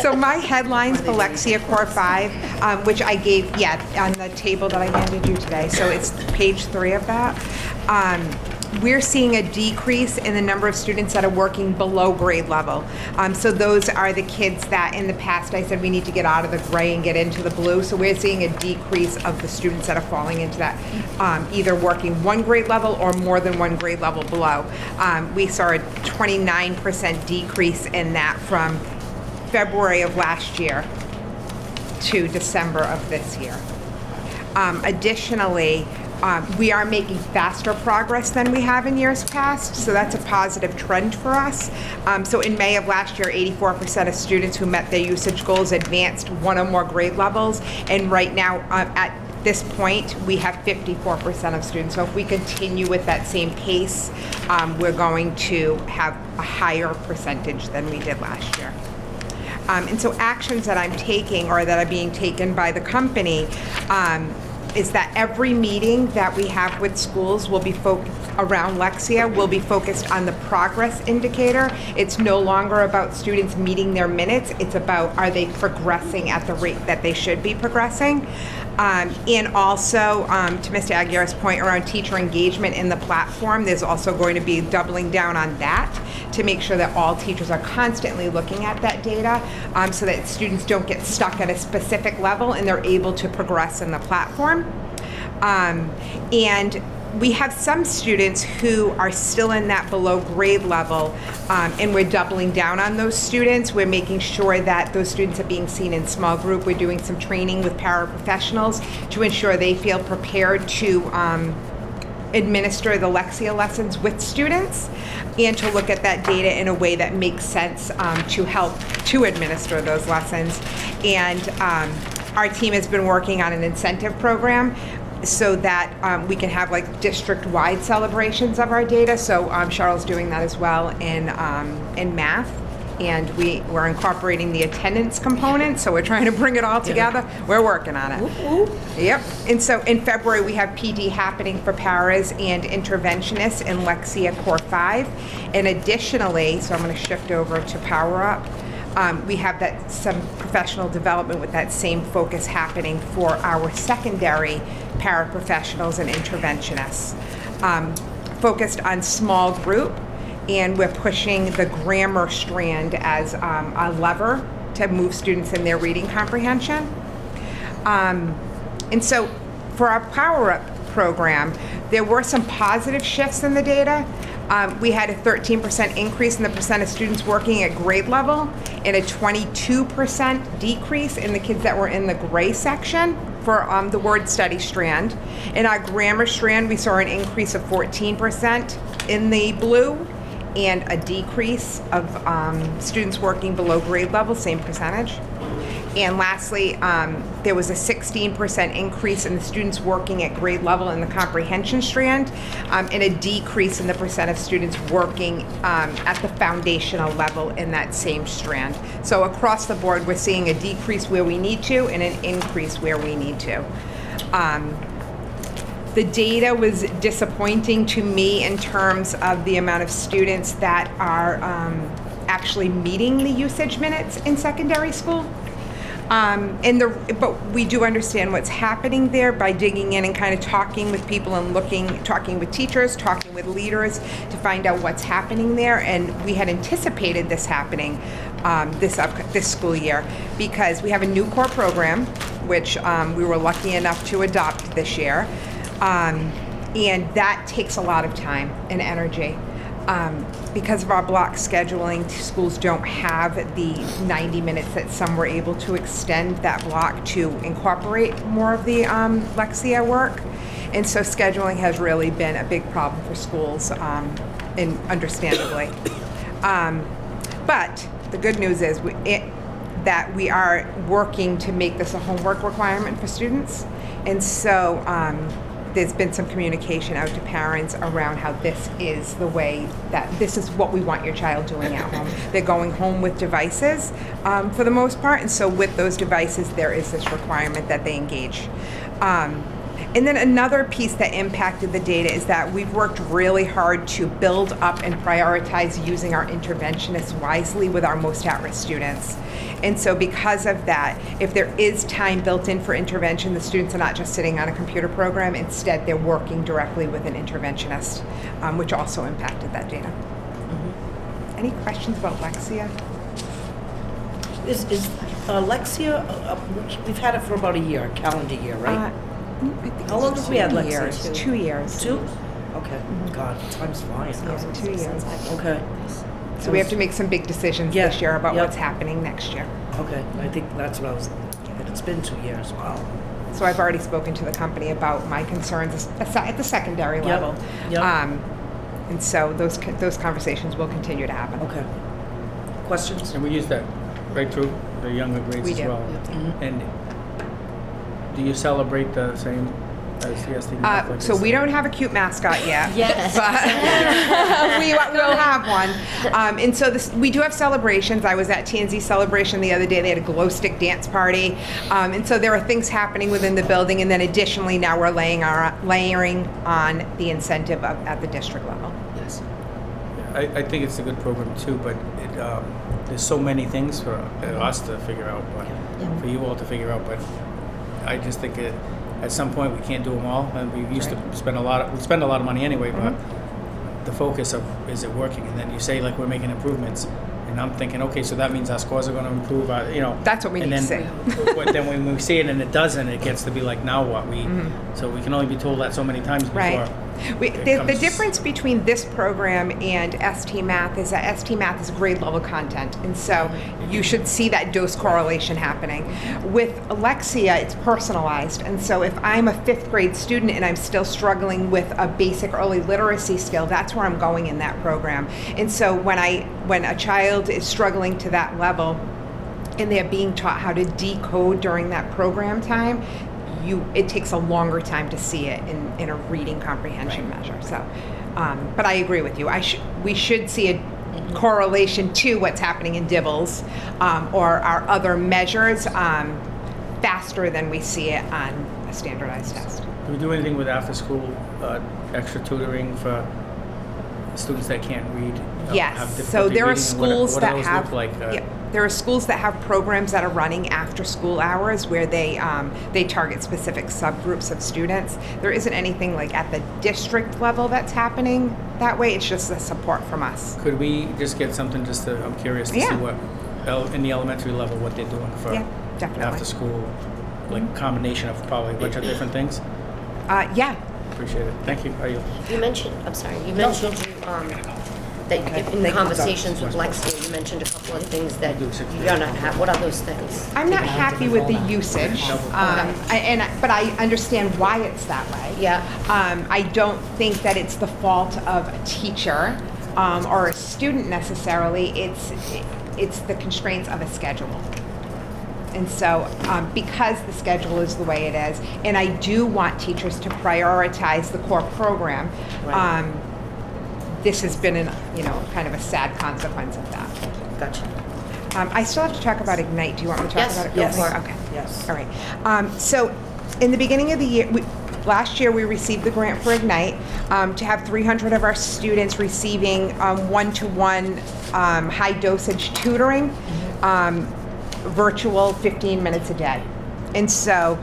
So my headlines for Lexia Core 5, which I gave, on the table that I handed you today. So it's page 3 of that. We're seeing a decrease in the number of students that are working below grade level. So those are the kids that in the past I said we need to get out of the gray and get into the blue. So we're seeing a decrease of the students that are falling into that, either working one grade level or more than one grade level below. We saw a 29% decrease in that from February of last year to December of this year. Additionally, we are making faster progress than we have in years past, so that's a positive trend for us. So in May of last year, 84% of students who met their usage goals advanced one or more grade levels, and right now, at this point, we have 54% of students. So if we continue with that same pace, we're going to have a higher percentage than we did last year. And so actions that I'm taking, or that are being taken by the company, is that every meeting that we have with schools will be around Lexia will be focused on the progress indicator. It's no longer about students meeting their minutes. It's about, are they progressing at the rate that they should be progressing? And also, to Mr. Aguirre's point around teacher engagement in the platform, there's also going to be doubling down on that to make sure that all teachers are constantly looking at that data, so that students don't get stuck at a specific level and they're able to progress in the platform. And we have some students who are still in that below grade level, and we're doubling down on those students. We're making sure that those students are being seen in small group. We're doing some training with paraprofessionals to ensure they feel prepared to administer the Lexia lessons with students, and to look at that data in a way that makes sense to help to administer those lessons. And our team has been working on an incentive program so that we can have like district-wide celebrations of our data. So Cheryl's doing that as well in math. And we're incorporating the attendance component, so we're trying to bring it all together. We're working on it. Yep. And so in February, we have PD happening for paras and interventionists in Lexia Core 5. And additionally, so I'm going to shift over to Power Up. We have some professional development with that same focus happening for our secondary paraprofessionals and interventionists. Focused on small group, and we're pushing the grammar strand as a lever to move students in their reading comprehension. And so for our Power Up program, there were some positive shifts in the data. We had a 13% increase in the percent of students working at grade level and a 22% decrease in the kids that were in the gray section for the word study strand. In our grammar strand, we saw an increase of 14% in the blue and a decrease of students working below grade level, same percentage. And lastly, there was a 16% increase in the students working at grade level in the comprehension strand, and a decrease in the percent of students working at the foundational level in that same strand. So across the board, we're seeing a decrease where we need to and an increase where we need to. The data was disappointing to me in terms of the amount of students that are actually meeting the usage minutes in secondary school. But we do understand what's happening there by digging in and kind of talking with people and talking with teachers, talking with leaders to find out what's happening there. And we had anticipated this happening this school year because we have a new core program, which we were lucky enough to adopt this year. And that takes a lot of time and energy. Because of our block scheduling, schools don't have the 90 minutes that some were able to extend that block to incorporate more of the Lexia work. And so scheduling has really been a big problem for schools, and understandably. But the good news is that we are working to make this a homework requirement for students. And so there's been some communication out to parents around how this is the way that this is what we want your child doing at home. They're going home with devices for the most part, and so with those devices there is this requirement that they engage. And then another piece that impacted the data is that we've worked really hard to build up and prioritize using our interventionists wisely with our most at-risk students. And so because of that, if there is time built in for intervention, the students are not just sitting on a computer program. Instead, they're working directly with an interventionist, which also impacted that data. Mm-hmm. Any questions about Lexia? Is Lexia, we've had it for about a year, a calendar year, right? I think How long have we had Lexia? 2 years. 2? Okay. God, time's flying. Yeah, 2 years. Okay. So we have to make some big decisions Yeah, this year about yep. what's happening next year. Okay, I think that's what I was, but it's been 2 years, wow. So I've already spoken to the company about my concerns at the secondary level. Yep. And so those conversations will continue to happen. Okay. Questions? And we use that right through the younger grades We as do. well. Mhm. And do you celebrate the same as the SD math? Like So this? we don't have a cute mascot yet. Yes. But we'll have one. And so we do have celebrations. I was at TNZ Celebration the other day. They had a glow stick dance party. And so there are things happening within the building. And then additionally, now we're layering on the incentive at the district level. Yes. I think it's a good program too, but there's so many things for us to figure out, but for you all to figure out. But I just think at some point we can't do them all, and we used to spend a lot of money anyway. But the focus of is it working? And then you say like we're making improvements, and I'm thinking, okay, so that means our scores are going to improve. That's what we need to see. But then when we see it and it doesn't, it gets to be like, now what? So we can only be told that so many times before. Right. The difference between this program and ST Math is that ST Math is grade level content, and so you should see that dose correlation happening. With Lexia, it's personalized, and so if I'm a 5th grade student and I'm still struggling with a basic early literacy skill, that's where I'm going in that program. And so when a child is struggling to that level and they're being taught how to decode during that program time, it takes a longer time to see it in a reading comprehension measure. So, but I agree with you. We should see a correlation to what's happening in Dibbles or our other measures faster than we see it on a standardized test. Do we do anything with after-school extra tutoring for students that can't read? Have Yes, difficulty so there are reading? schools What do that those have, look like? there are schools that have programs that are running after school hours where they target specific subgroups of students. There isn't anything like at the district level that's happening that way. It's just the support from us. Could we just get something I'm curious to see Yeah. what, in the elementary level, what they're doing for Yeah, definitely. after school, like combination of probably a bunch of different things? Yeah. Appreciate it. Thank you. Are you? You mentioned, I'm sorry, you mentioned that in the conversations with Lexi, you mentioned a couple of things that you're not happy. What are those things? I'm not happy with the usage, but I understand why it's that way. Yeah. I don't think that it's the fault of a teacher or a student necessarily. It's the constraints of a schedule. And so, because the schedule is the way it is, and I do want teachers to prioritize the core program, this has been kind of a sad consequence of that. Gotcha. I still have to talk about Ignite. Do you want me to talk Yes, about it? yes. Go for it. Okay. Yes. All right. So, in the beginning of the year, last year we received the grant for Ignite to have 300 of our students receiving one-to-one high dosage tutoring, virtual 15 minutes a day. And so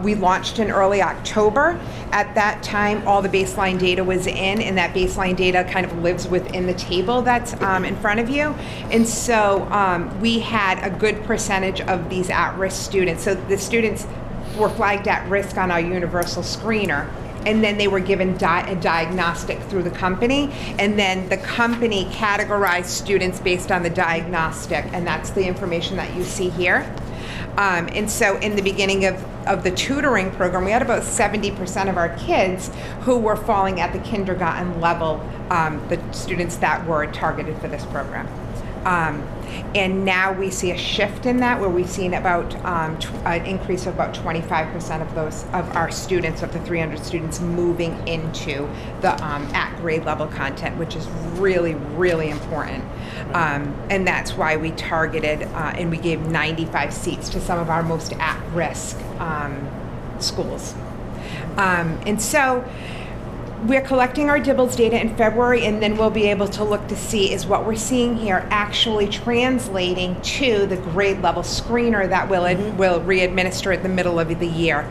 we launched in early October. At that time, all the baseline data was in, and that baseline data kind of lives within the table that's in front of you. And so we had a good percentage of these at-risk students. So the students were flagged at risk on our universal screener, and then they were given a diagnostic through the company, and then the company categorized students based on the diagnostic, and that's the information that you see here. And so in the beginning of the tutoring program, we had about 70% of our kids who were falling at the kindergarten level, the students that were targeted for this program. And now we see a shift in that, where we've seen about an increase of about 25% of our students, of the 300 students, moving into the at grade level content, which is really, really important. And that's why we targeted and we gave 95 seats to some of our most at-risk schools. And so we're collecting our Dibbles data in February, and then we'll be able to look to see is what we're seeing here actually translating to the grade level screener that will re-administer at the middle of the year.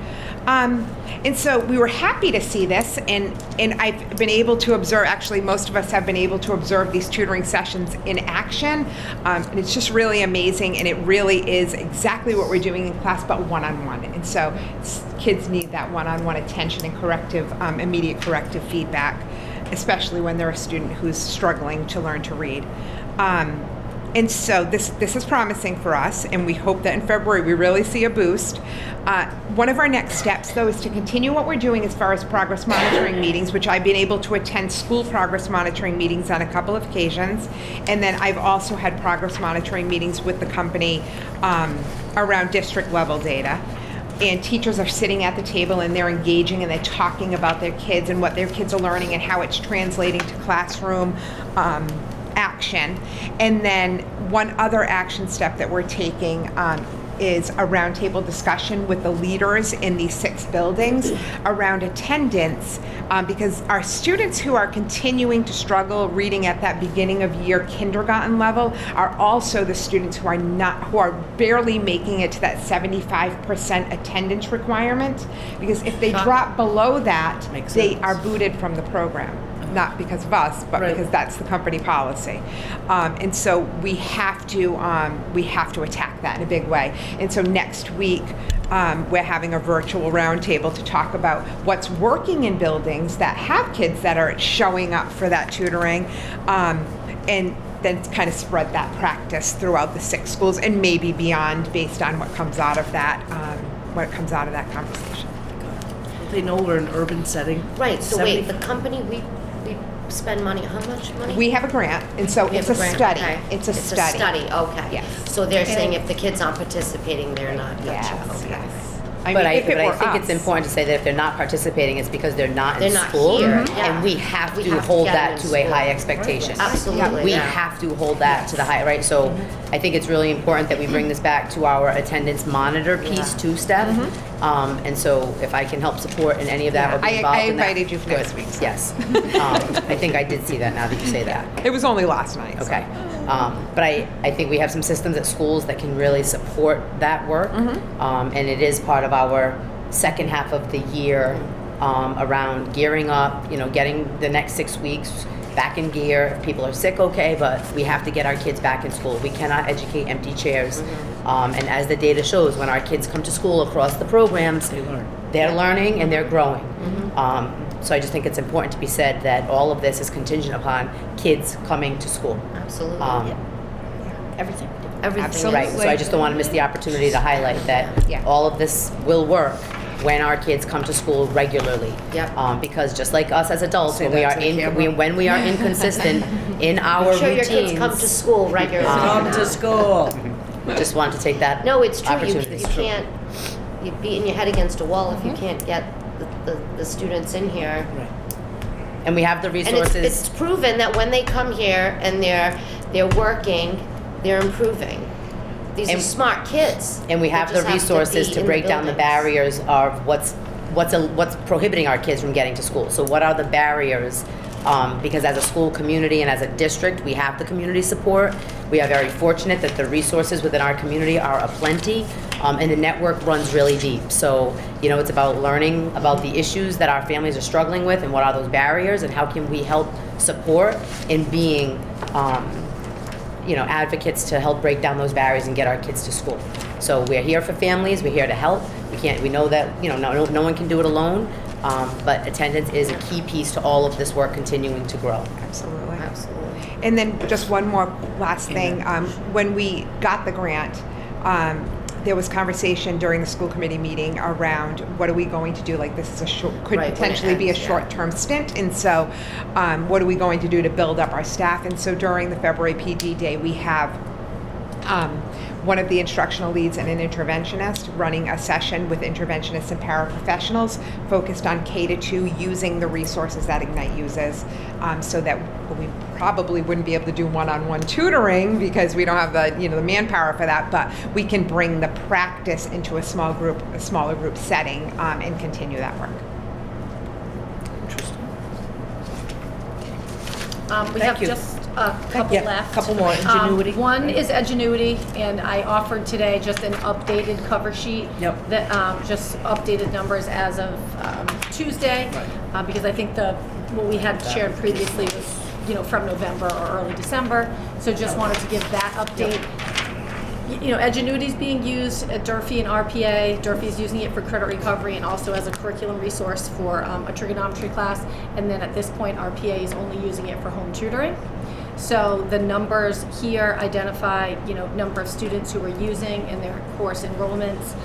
And so we were happy to see this, and I've been able to observe, actually most of us have been able to observe these tutoring sessions in action, and it's just really amazing, and it really is exactly what we're doing in class, but one-on-one. And so kids need that one-on-one attention and corrective, immediate corrective feedback, especially when they're a student who's struggling to learn to read. And so this is promising for us, and we hope that in February we really see a boost. One of our next steps, though, is to continue what we're doing as far as progress monitoring meetings, which I've been able to attend school progress monitoring meetings on a couple of occasions. And then I've also had progress monitoring meetings with the company around district level data. And teachers are sitting at the table and they're engaging and they're talking about their kids and what their kids are learning and how it's translating to classroom action. And then one other action step that we're taking is a roundtable discussion with the leaders in these 6 buildings around attendance, because our students who are continuing to struggle reading at that beginning of year kindergarten level are also the students who are barely making it to that 75% attendance requirement, because if they drop below that, Makes they sense. are booted from the program. Not because of us, but Right. because that's the company policy. And so we have to attack that in a big way. And so next week, we're having a virtual roundtable to talk about what's working in buildings that have kids that are showing up for that tutoring, and then kind of spread that practice throughout the 6 schools and maybe beyond, based on what comes out of that, conversation. They know we're in an urban setting. Right, so 70 wait, the company, we spend money, how much money? We have a grant, and so We it's have a grant, study. okay. It's a study. It's a study, okay. Yes. So they're saying if the kids aren't participating, they're not, gotcha, Yes, okay. yes. I But mean, I, if it but I were think it's us. important to say that if they're not participating, it's because they're not They're in not school. here, And yeah. we have We to have to hold get them that in to a school. high expectation. Absolutely. We yeah. have to hold that to the high, right? So I think it's really important that we bring this back to our attendance monitor piece Yeah. too, Steph. And so if I can help support in any of that or be I involved in that. invited you for good. next week, so. Yes. I think I did see that now that you say that. It was only last night. so. Okay. But I think we have some systems at schools that can really support that work. And it is part of our second half of the year around gearing up, getting the next 6 weeks back in gear. If people are sick, okay, but we have to get our kids back in school. We cannot educate empty chairs. And as the data shows, when our kids come to school across the programs, they're learning and they're growing. So I just think it's important to be said that all of this is contingent upon kids coming to school. Absolutely. Everything. Everything. Absolutely. Right, so I just don't want to miss the opportunity to highlight that Yeah. all of this will work when our kids come to school regularly. Yep. Because just like us as adults, when we that are to the camera. when we are inconsistent in our Make sure your routines, kids come to school regularly. Come to school. just want to take that No, it's true. You opportunity. can't, you're beating your head against a wall if you can't get the students in here. And we have the And resources. it's proven that when they come here and they're working, they're improving. These are And- smart kids. And we They have the just resources be to in break down the buildings. barriers of what's prohibiting our kids from getting to school. So what are the barriers? Because as a school community and as a district, we have the community support. We are very fortunate that the resources within our community are aplenty, and the network runs really deep. So, it's about learning about the issues that our families are struggling with and what are those barriers and how can we help support in being advocates to help break down those barriers and get our kids to school. So we're here for families, we're here to help. We know that, no one can do it alone, but attendance is a key piece to all of this work continuing to grow. Absolutely. Absolutely. And then just one more last thing. When we got the grant, there was conversation during the school committee meeting around what are we going to do? Like this is could Right, when it potentially be a ends, yeah. short-term stint. And so what are we going to do to build up our staff? And so during the February PD day, we have one of the instructional leads and an interventionist running a session with interventionists and paraprofessionals focused on K-2 using the resources that Ignite uses, so that we probably wouldn't be able to do one-on-one tutoring because we don't have the manpower for that, but we can bring the practice into a smaller group setting and continue that work. We Thank have you. just a couple Yeah, left. couple more. Ingenuity. One is Ingenuity, and I offered today just an updated cover sheet. Yep. That, just updated numbers as of Tuesday. Because I think what we had shared previously was, from November or early December. So just wanted to give that update. Edgenuity is being used at Durfee and RPA. Durfee is using it for credit recovery and also as a curriculum resource for a trigonometry class. And then at this point, RPA is only using it for home tutoring. So the numbers here identify, number of students who are using and their course enrollments.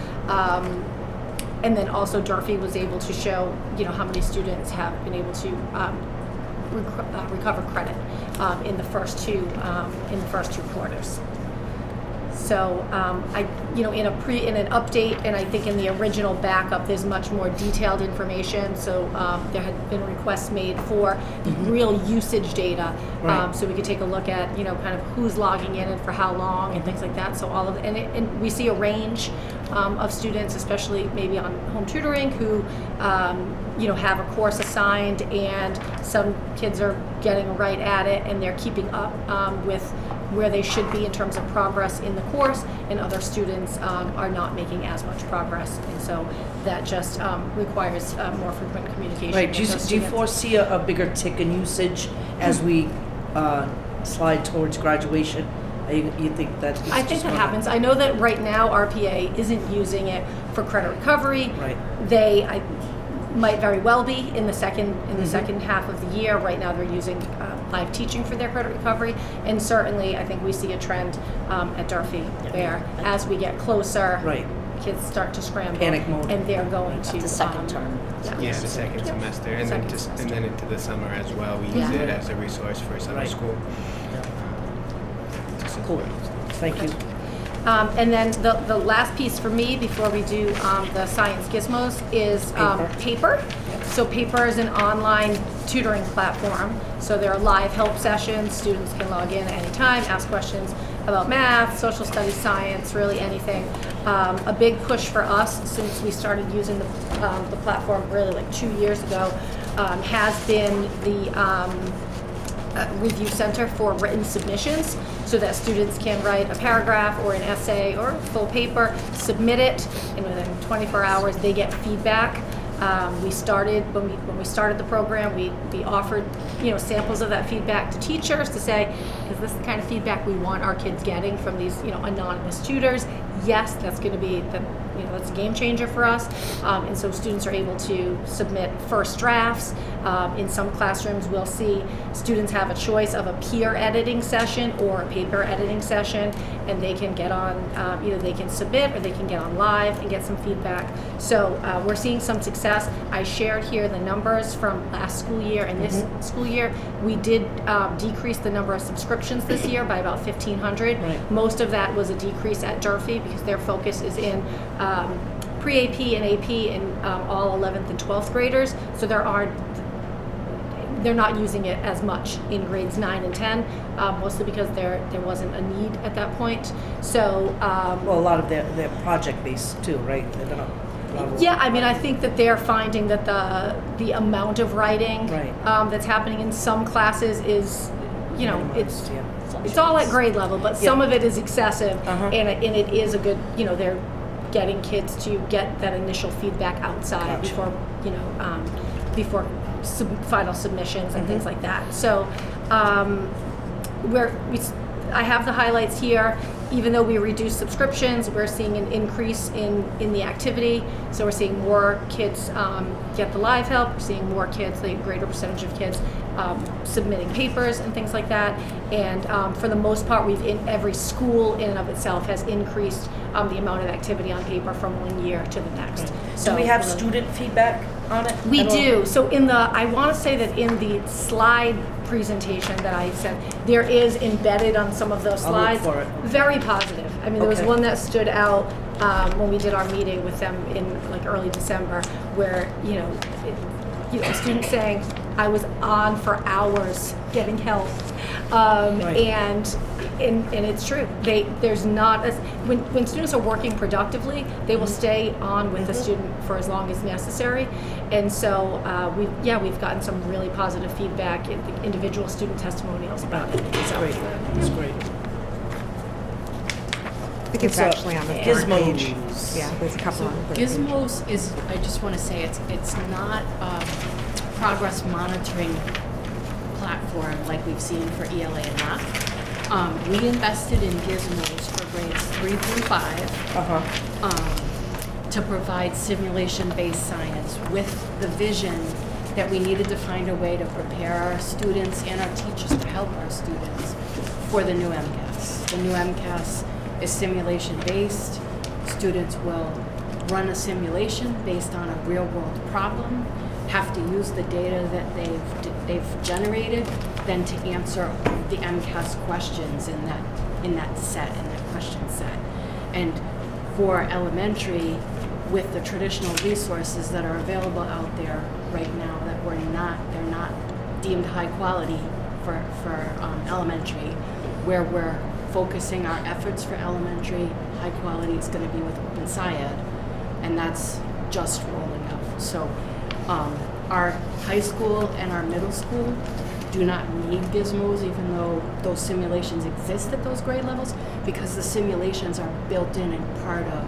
And then also Durfee was able to show, how many students have been able to recover credit in the first two quarters. So in an update, and I think in the original backup, there's much more detailed information. So there had been requests made for real usage data, Right. so we could take a look at kind of who's logging in and for how long and things like that. So all of and we see a range of students, especially maybe on home tutoring, who have a course assigned, and some kids are getting right at it and they're keeping up with where they should be in terms of progress in the course, and other students are not making as much progress, and so that just requires more frequent communication. Right, with do you those students. foresee a bigger tick in usage as we slide towards graduation? You think that? I think that happens. I know that right now RPA isn't using it for credit recovery. Right. They might very well be in the second half of the year. Right now they're using live teaching for their credit recovery, and certainly I think we see a trend at Durfee where as we get closer, Right. kids start to scramble, Panic mode. and they're going to the second term. Yeah, the second semester, and then and then into the summer as well. We use it as a resource for summer Right. school. Cool. Thank you. And then the last piece for me before we do the science gizmos is paper. So paper is an online tutoring platform. So there are live help sessions. Students can log in at any time, ask questions about math, social studies, science, really anything. A big push for us since we started using the platform really like 2 years ago has been the review center for written submissions so that students can write a paragraph or an essay or full paper, submit it, and within 24 hours they get feedback. We started when we started the program. We offered samples of that feedback to teachers to say, is this the kind of feedback we want our kids getting from these anonymous tutors? Yes, that's going to be that's a game changer for us. And so students are able to submit first drafts. In some classrooms, we'll see students have a choice of a peer editing session or a paper editing session, and they can get on, either they can submit or they can get on live and get some feedback. So we're seeing some success. I shared here the numbers from last school year and this school year. We did decrease the number of subscriptions this year by about 1,500. Right. Most of that was a decrease at Durfee because their focus is in pre-AP and AP in all 11th and 12th graders. So they're not using it as much in grades 9 and 10, mostly because there wasn't a need at that point. So Well, a lot of their project based too, right? They're not. yeah, I mean, I think that they're finding that the amount of writing Right. That's happening in some classes is, Minimized, it's all at grade level, but some Yeah. of it is excessive, Uh-huh. and it is a good, they're getting kids to get that initial feedback outside Gotcha. before final submissions and things like that. So I have the highlights here. Even though we reduced subscriptions, we're seeing an increase in the activity. So we're seeing more kids get the live help. We're seeing more kids, the greater percentage of kids submitting papers and things like that. And for the most part, every school in and of itself has increased the amount of activity on paper from one year to the next. Do we have student feedback on it? We at all? do. So I want to say that in the slide presentation that I sent, there is embedded on some of those I'll look slides. for it. Very positive. I mean, there was Okay. one that stood out when we did our meeting with them in like early December, where a student saying, "I was on for hours getting help," and it's true. There's not when students are working productively, they will stay on with the student for as long as necessary, and so we've gotten some really positive feedback, individual student testimonials about it. It's great. It's great. I think it's So, actually on the third page. Gizmos. Yeah, there's a couple on the third page. Gizmos is, I just want to say, it's not a progress monitoring platform like we've seen for ELA and math. We invested in Gizmos for grades 3 through 5 to provide simulation-based science with the vision that we needed to find a way to prepare our students and our teachers to help our students for the new MCAS. The new MCAS is simulation-based. Students will run a simulation based on a real-world problem, have to use the data that they've generated, then to answer the MCAS questions in that question set. And for elementary, with the traditional resources that are available out there right now, that they're not deemed high quality for elementary, where we're focusing our efforts for elementary high quality is going to be with Open SciEd, and that's just rolling out. So our high school and our middle school do not need gizmos, even though those simulations exist at those grade levels, because the simulations are built in and part of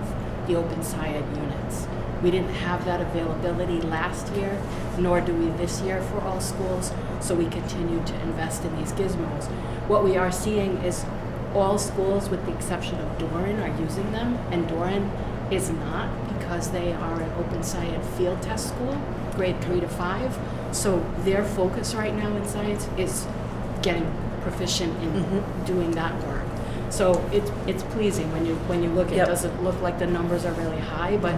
the Open SciEd units. We didn't have that availability last year, nor do we this year for all schools, so we continue to invest in these gizmos. What we are seeing is all schools, with the exception of Doran, are using them, and Doran is not, because they are an Open SciEd field test school, grade 3 to 5. So their focus right now in science is getting proficient in doing that work. So it's pleasing when you look. It doesn't look like the numbers are really high, but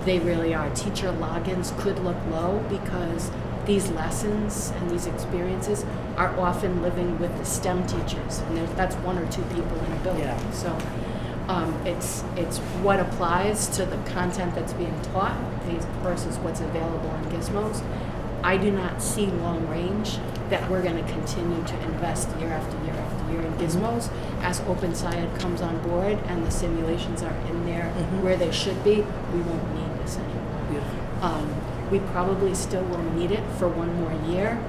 they really are. Teacher logins could look low because these lessons and these experiences are often living with the STEM teachers, and that's one or two people in a building. Yeah. So It's what applies to the content that's being taught versus what's available on Gizmos. I do not see long range that we're going to continue to invest year after year after year in Gizmos. As Open Science comes on board and the simulations are in there where they should be, we won't need this anymore. We probably still will need it for one more year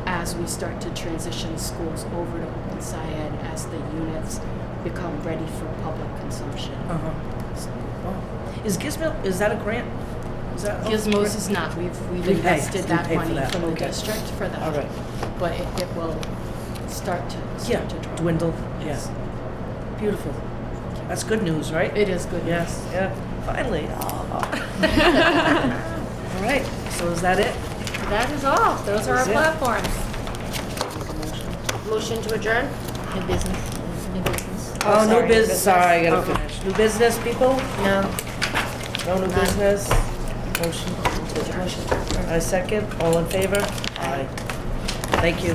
as we start to transition schools over to Open Science as the units become ready for public consumption. Is Gizmo, is that a grant? Is that? Gizmos is not. We've invested that pay for money that. from the Okay. district for that. All right. But it will start to Yeah, drop. dwindle, Yes. yeah. Beautiful. That's good news, right? It is good. Yes, yeah, finally. All right, so is that it? That is all. Those are our That's it. platforms. Motion to adjourn? New business. New business. Oh, new sorry, business, sorry, I gotta Okay. finish. New business, people? No. No new business? Motion. I second, all in favor? Aye. Thank you.